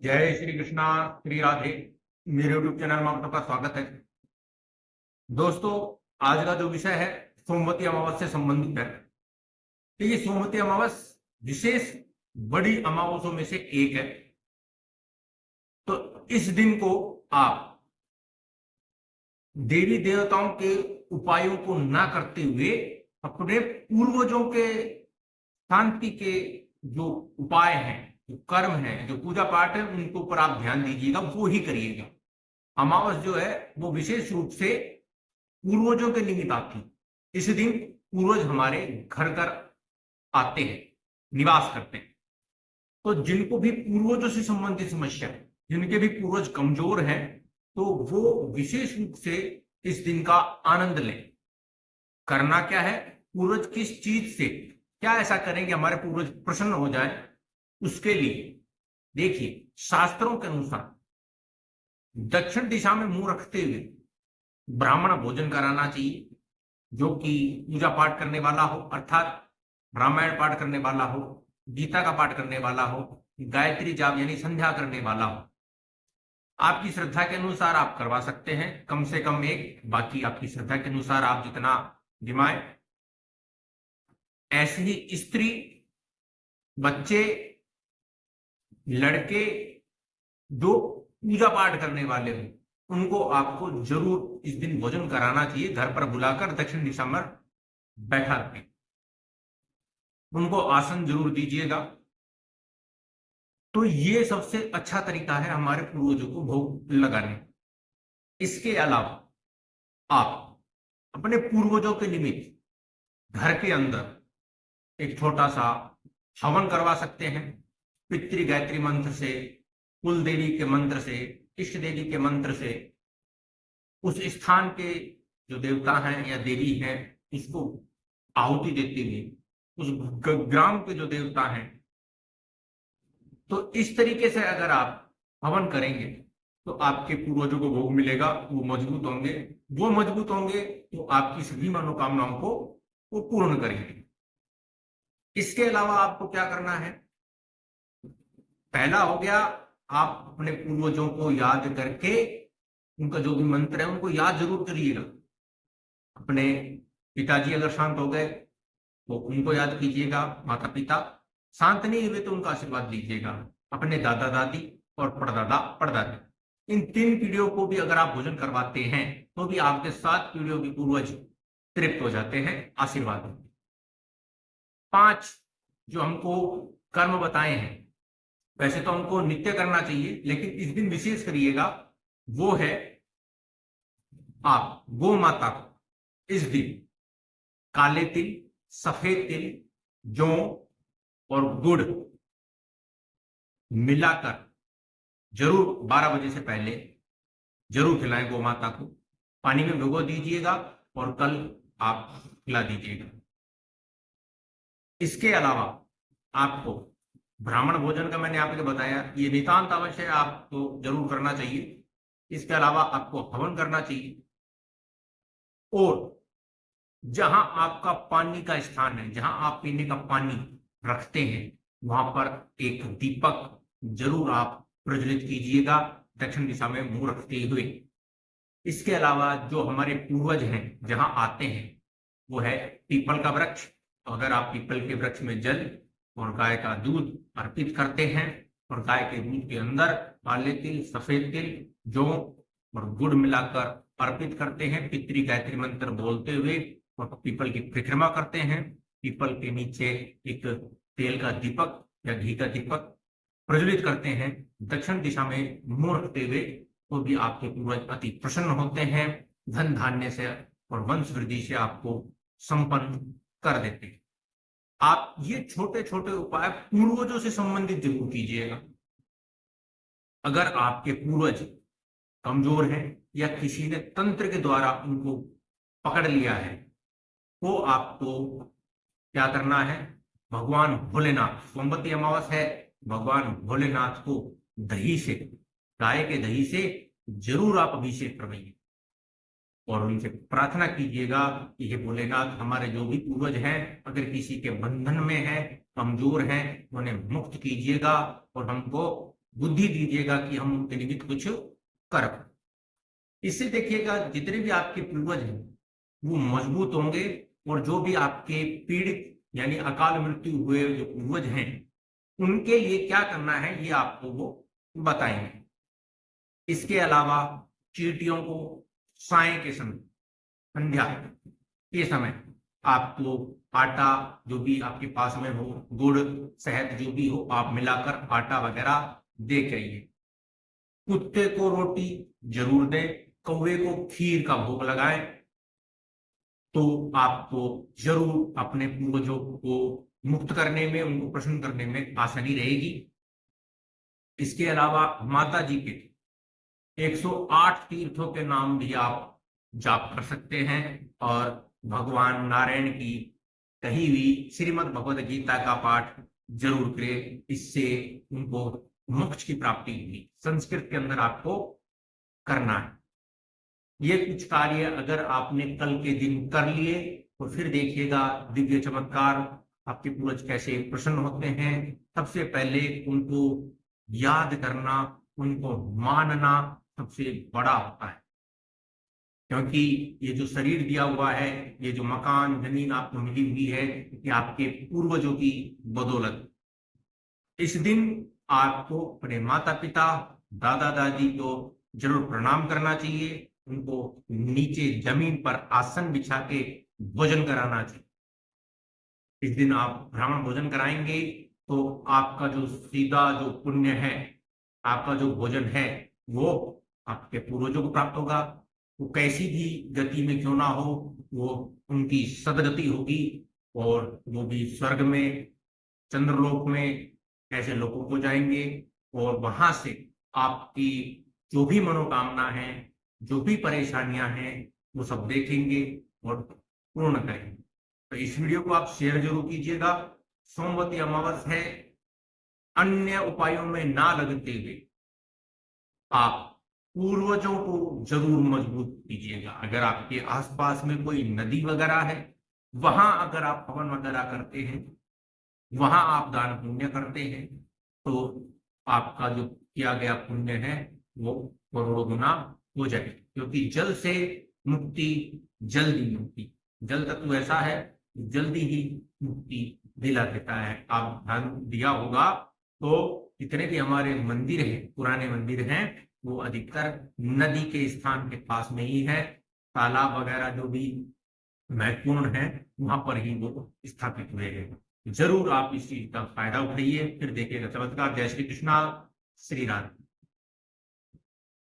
जय श्री कृष्णा, श्री राधे। मेरे YouTube channel में आप सबका स्वागत है। दोस्तों, आज का जो विषय है सोमवती अमावस से संबंधित है। तो ये सोमवती अमावस विशेष बड़ी अमावस्यों में से एक है। तो इस दिन को आप देवी देवताओं के उपायों को ना करते हुए अपने पूर्वजों के शांति के जो उपाय हैं, जो कर्म है, जो पूजा पाठ है, उनके ऊपर आप ध्यान दीजिएगा, वो ही करिएगा। अमावस जो है वो विशेष रूप से पूर्वजों के निमित्त आती। इस दिन पूर्वज हमारे घर घर आते हैं, निवास करते हैं। तो जिनको भी पूर्वजों से संबंधित समस्या है, जिनके भी पूर्वज कमजोर हैं, तो वो विशेष रूप से इस दिन का आनंद लें। करना क्या है, पूर्वज किस चीज से क्या ऐसा करेंगे हमारे पूर्वज प्रसन्न हो जाए, उसके लिए देखिए, शास्त्रों के अनुसार दक्षिण दिशा में मुंह रखते हुए ब्राह्मण भोजन कराना चाहिए। जो कि पूजा पाठ करने वाला हो, अर्थात रामायण पाठ करने वाला हो, गीता का पाठ करने वाला हो, गायत्री जाप यानी संध्या करने वाला हो। आपकी श्रद्धा के अनुसार आप करवा सकते हैं, कम से कम एक, बाकी आपकी श्रद्धा के अनुसार आप जितना जिमाए। ऐसे ही स्त्री, बच्चे, लड़के जो पूजा पाठ करने वाले हो, उनको आपको जरूर इस दिन भोजन कराना चाहिए। घर पर बुलाकर दक्षिण दिशा में बैठा रखें, उनको आसन जरूर दीजिएगा। तो ये सबसे अच्छा तरीका है हमारे पूर्वजों को भोग लगाने। इसके अलावा आप अपने पूर्वजों के निमित्त घर के अंदर एक छोटा सा हवन करवा सकते हैं। पितृ गायत्री मंत्र से, कुल देवी के मंत्र से, इष्ट देवी के मंत्र से, उस स्थान के जो देवता हैं या देवी हैं उसको आहुति देते हुए, उस ग्राम के जो देवता हैं, तो इस तरीके से अगर आप हवन करेंगे तो आपके पूर्वजों को भोग मिलेगा। वो मजबूत होंगे, वो मजबूत होंगे तो आपकी सभी मनोकामनाओं को वो पूर्ण करेंगे। इसके अलावा आपको क्या करना है, पहला हो गया, आप अपने पूर्वजों को याद करके उनका जो भी मंत्र है उनको याद जरूर करिएगा। अपने पिताजी अगर शांत हो गए तो उनको याद कीजिएगा, माता पिता शांत नहीं हुए तो उनका आशीर्वाद लीजिएगा। अपने दादा दादी और परदादा परदादी, इन 3 पीढ़ियों को भी अगर आप भोजन करवाते हैं तो भी आपके 7 पीढ़ियों के पूर्वज तृप्त हो जाते हैं, आशीर्वाद। 5 जो हमको कर्म बताए हैं, वैसे तो हमको नित्य करना चाहिए, लेकिन इस दिन विशेष करिएगा, वो है आप गौ माता को इस दिन काले तिल, सफेद तिल, जौ और गुड़ मिलाकर जरूर 12 बजे से पहले जरूर खिलाएं गौ माता को। पानी में भिगो दीजिएगा और कल आप खिला दीजिएगा। इसके अलावा आपको ब्राह्मण भोजन का मैंने आपको बताया, ये नितांत आवश्यक है, आपको जरूर करना चाहिए। इसके अलावा आपको हवन करना चाहिए। और जहां आपका पानी का स्थान है, जहां आप पीने का पानी रखते हैं, वहां पर एक दीपक जरूर आप प्रज्वलित कीजिएगा, दक्षिण दिशा में मुंह रखते हुए। इसके अलावा जो हमारे पूर्वज हैं जहां आते हैं वो है पीपल का वृक्ष। तो अगर आप पीपल के वृक्ष में जल और गाय का दूध अर्पित करते हैं और गाय के दूध के अंदर काले तिल, सफेद तिल, जौ और गुड़ मिलाकर अर्पित करते हैं, पितृ गायत्री मंत्र बोलते हुए, और पीपल की परिक्रमा करते हैं, पीपल के नीचे एक तेल का दीपक या घी का दीपक प्रज्वलित करते हैं, दक्षिण दिशा में मुंह रखते हुए, तो भी आपके पूर्वज अति प्रसन्न होते हैं, धन धान्य से और वंश वृद्धि से आपको संपन्न कर देते हैं। आप ये छोटे छोटे उपाय पूर्वजों से संबंधित जरूर कीजिएगा। अगर आपके पूर्वज कमजोर हैं या किसी ने तंत्र के द्वारा उनको पकड़ लिया है, तो आपको क्या करना है, भगवान भोलेनाथ, सोमवती अमावस है, भगवान भोलेनाथ को दही से, गाय के दही से जरूर आप अभिषेक करवाइए और उनसे प्रार्थना कीजिएगा कि हे भोलेनाथ, हमारे जो भी पूर्वज हैं अगर किसी के बंधन में है, कमजोर हैं, उन्हें मुक्त कीजिएगा और हमको बुद्धि दीजिएगा कि हम उनके निमित्त कुछ कर पाएं। इससे देखिएगा जितने भी आपके पूर्वज हैं वो मजबूत होंगे, और जो भी आपके पीड़ित यानी अकाल मृत्यु हुए जो पूर्वज हैं उनके लिए क्या करना है ये आपको वो बताएंगे। इसके अलावा चींटियों को साय के समय, संध्या के समय आपको आटा जो भी आपके पास में हो, गुड़ शहद जो भी हो, आप मिलाकर आटा वगैरह दे के आइए। कुत्ते को रोटी जरूर दें, कौवे को खीर का भोग लगाएं, तो आपको जरूर अपने पूर्वजों को मुक्त करने में, उनको प्रसन्न करने में आसानी रहेगी। इसके अलावा माता जी के 108 तीर्थों के नाम भी आप जाप कर सकते हैं, और भगवान नारायण की कही हुई श्रीमद् भगवद गीता का पाठ जरूर करें। इससे उनको मोक्ष की प्राप्ति होगी। संस्कृत के अंदर आपको करना है ये कुछ कार्य। अगर आपने कल के दिन कर लिए तो फिर देखिएगा दिव्य चमत्कार, आपके पूर्वज कैसे प्रसन्न होते हैं। सबसे पहले उनको याद करना, उनको मानना सबसे बड़ा होता है, क्योंकि ये जो शरीर दिया हुआ है, ये जो मकान जमीन आपको मिली हुई है, ये आपके पूर्वजों की बदौलत। इस दिन आपको अपने माता पिता दादा दादी को जरूर प्रणाम करना चाहिए, उनको नीचे जमीन पर आसन बिछा के भोजन कराना चाहिए। इस दिन आप ब्राह्मण भोजन कराएंगे तो आपका जो सीधा जो पुण्य है, आपका जो भोजन है वो आपके पूर्वजों को प्राप्त होगा। वो कैसी भी गति में क्यों ना हो, वो उनकी सदगति होगी, और वो भी स्वर्ग में, चंद्रलोक में ऐसे लोगों को जाएंगे, और वहां से आपकी जो भी मनोकामना है, जो भी परेशानियां हैं, वो सब देखेंगे और पूर्ण करेंगे। तो इस वीडियो को आप शेयर जरूर कीजिएगा। सोमवती अमावस है, अन्य उपायों में ना लगते हुए आप पूर्वजों को जरूर मजबूत कीजिएगा। अगर आपके आसपास में कोई नदी वगैरह है, वहां अगर आप हवन वगैरह करते हैं, वहां आप दान पुण्य करते हैं, तो आपका जो किया गया पुण्य है वो करोड़ों गुना हो जाए। क्योंकि जल से मुक्ति जल्दी मिलती, जल तत्व ऐसा है जल्दी ही मुक्ति दिला देता है। आप ध्यान दिया होगा तो जितने भी हमारे मंदिर हैं, पुराने मंदिर हैं, वो अधिकतर नदी के स्थान के पास में ही है। तालाब वगैरह जो भी महत्वपूर्ण है वहां पर ही वो स्थापित हुए हैं। जरूर आप इस चीज का फायदा उठाइए, फिर देखिएगा चमत्कार। जय श्री कृष्णा, श्री राम।